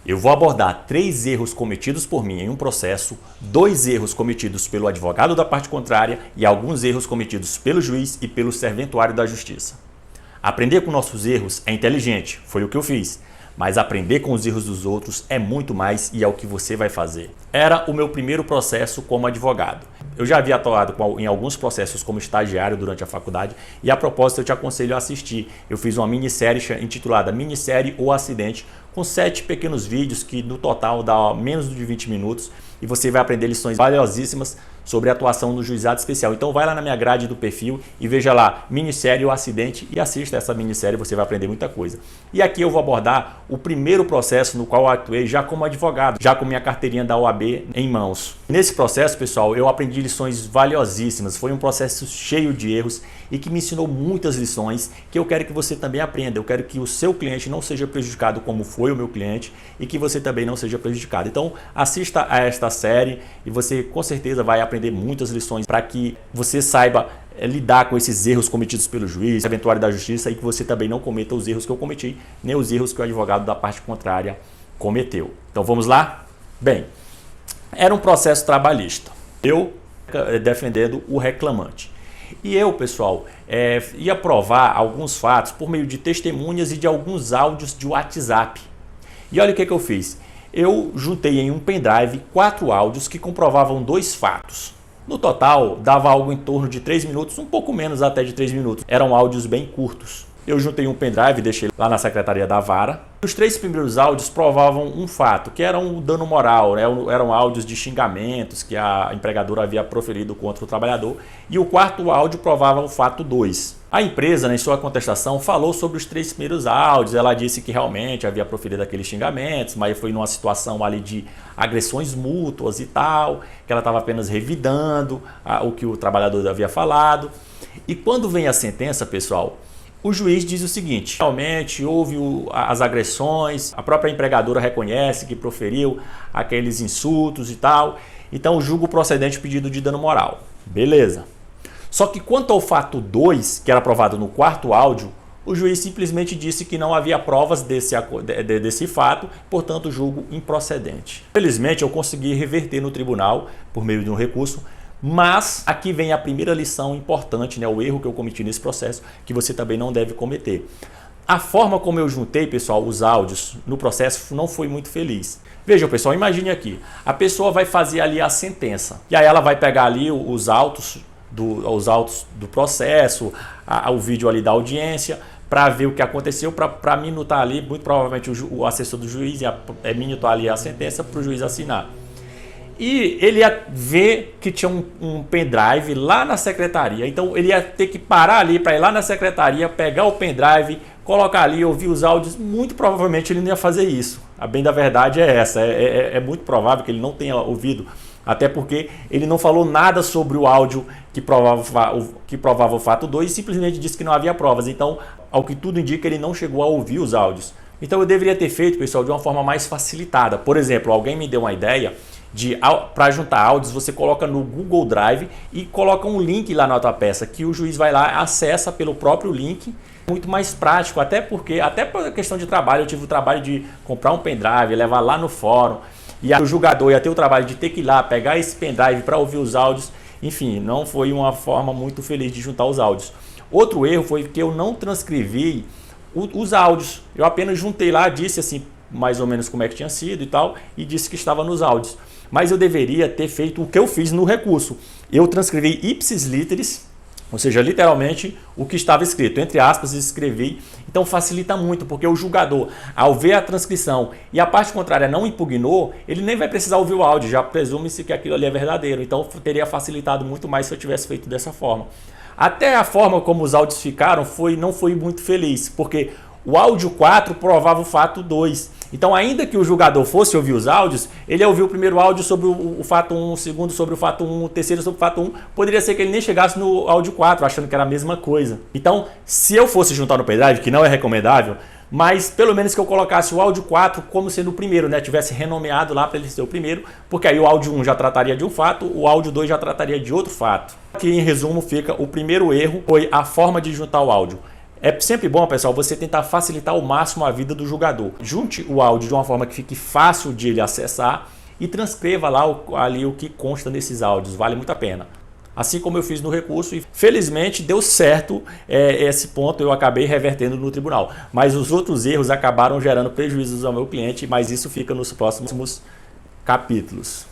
Eu vou abordar 3 erros cometidos por mim em um processo, 2 erros cometidos pelo advogado da parte contrária e alguns erros cometidos pelo juiz e pelo serventuário da justiça. Aprender com nossos erros é inteligente, foi o que eu fiz, mas aprender com os erros dos outros é muito mais e é o que você vai fazer. Era o meu primeiro processo como advogado. Eu já havia atuado em alguns processos como estagiário durante a faculdade e a propósito eu te aconselho a assistir. Eu fiz uma minissérie intitulada Minissérie ou Acidente, com 7 pequenos vídeos que no total dá menos de 20 minutos e você vai aprender lições valiosíssimas sobre a atuação no juizado especial. Então vai lá na minha grade do perfil e veja lá Minissérie ou Acidente e assista essa minissérie, você vai aprender muita coisa. E aqui eu vou abordar o primeiro processo no qual eu atuei já como advogado, já com minha carteirinha da OAB em mãos. Nesse processo, pessoal, eu aprendi lições valiosíssimas, foi um processo cheio de erros e que me ensinou muitas lições que eu quero que você também aprenda. Eu quero que o seu cliente não seja prejudicado como foi o meu cliente e que você também não seja prejudicado. Então assista a esta série e você com certeza vai aprender muitas lições para que você saiba lidar com esses erros cometidos pelo juiz, serventuário da justiça e que você também não cometa os erros que eu cometi, nem os erros que o advogado da parte contrária cometeu. Então vamos lá? Bem, era um processo trabalhista. Eu defendendo o reclamante. E eu, pessoal, ia provar alguns fatos por meio de testemunhas e de alguns áudios de WhatsApp. E olha o que eu fiz. Eu juntei em um pendrive 4 áudios que comprovavam 2 fatos. No total, dava algo em torno de 3 minutos, um pouco menos até de 3 minutos. Eram áudios bem curtos. Eu juntei um pendrive e deixei lá na secretaria da vara. Os 3 primeiros áudios provavam um fato, que era um dano moral, né? Eram áudios de xingamentos que a empregadora havia proferido contra o trabalhador. E o 4º áudio provava o fato 2. A empresa, em sua contestação, falou sobre os 3 primeiros áudios. Ela disse que realmente havia proferido aqueles xingamentos, mas foi numa situação ali de agressões mútuas e tal, que ela estava apenas revidando o que o trabalhador havia falado. E quando vem a sentença, pessoal, o juiz diz o seguinte: realmente houve as agressões, a própria empregadora reconhece que proferiu aqueles insultos e tal, então julga o procedente o pedido de dano moral. Beleza. Só que quanto ao fato 2, que era provado no 4º áudio, o juiz simplesmente disse que não havia provas desse fato, portanto julgo improcedente. Felizmente eu consegui reverter no tribunal por meio de um recurso. Mas aqui vem a primeira lição importante, né? O erro que eu cometi nesse processo, que você também não deve cometer. A forma como eu juntei, pessoal, os áudios no processo não foi muito feliz. Vejam, pessoal, imagine aqui, a pessoa vai fazer ali a sentença, e aí ela vai pegar ali os autos do processo, o vídeo ali da audiência, para ver o que aconteceu, para minutar ali, muito provavelmente o assessor do juiz ia minutar ali a sentença para o juiz assinar. E ele ia ver que tinha um pendrive lá na secretaria. Então ele ia ter que parar ali para ir lá na secretaria, pegar o pendrive, colocar ali, ouvir os áudios. Muito provavelmente ele não ia fazer isso. A bem da verdade é essa. É muito provável que ele não tenha ouvido. Até porque ele não falou nada sobre o áudio que provava o fato 2 e simplesmente disse que não havia provas. Então, ao que tudo indica, ele não chegou a ouvir os áudios. Então eu deveria ter feito, pessoal, de uma forma mais facilitada. Por exemplo, alguém me deu uma ideia para juntar áudios, você coloca no Google Drive e coloca um link lá na outra peça que o juiz vai lá, acessa pelo próprio link. Muito mais prático, até por questão de trabalho, eu tive o trabalho de comprar um pendrive, levar lá no fórum, e o julgador ia ter o trabalho de ter que ir lá, pegar esse pendrive para ouvir os áudios. Enfim, não foi uma forma muito feliz de juntar os áudios. Outro erro foi que eu não transcrevi os áudios, eu apenas juntei lá, disse assim mais ou menos como é que tinha sido e tal, e disse que estava nos áudios. Mas eu deveria ter feito o que eu fiz no recurso. Eu transcrevi ipsis literis, ou seja, literalmente o que estava escrito, entre aspas, escrevi. Então facilita muito, porque o julgador, ao ver a transcrição e a parte contrária não impugnou, ele nem vai precisar ouvir o áudio, já presume-se que aquilo ali é verdadeiro. Então teria facilitado muito mais se eu tivesse feito dessa forma. Até a forma como os áudios ficaram não foi muito feliz, porque o áudio 4 provava o fato 2. Então, ainda que o julgador fosse ouvir os áudios, ele ia ouvir o primeiro áudio sobre o fato 1, o segundo sobre o fato 1, o terceiro sobre o fato 1. Poderia ser que ele nem chegasse no áudio 4, achando que era a mesma coisa. Então, se eu fosse juntar no pendrive, que não é recomendável, mas pelo menos que eu colocasse o áudio 4 como sendo o primeiro, né? Tivesse renomeado lá para ele ser o primeiro, porque aí o áudio 1 já trataria de um fato, o áudio 2 já trataria de outro fato. Aqui, em resumo, fica o primeiro erro, foi a forma de juntar o áudio. É sempre bom, pessoal, você tentar facilitar ao máximo a vida do julgador. Junte o áudio de uma forma que fique fácil de ele acessar e transcreva lá ali o que consta nesses áudios, vale muito a pena. Assim como eu fiz no recurso e felizmente deu certo esse ponto, eu acabei revertendo no tribunal. Mas os outros erros acabaram gerando prejuízos ao meu cliente, mas isso fica nos próximos capítulos.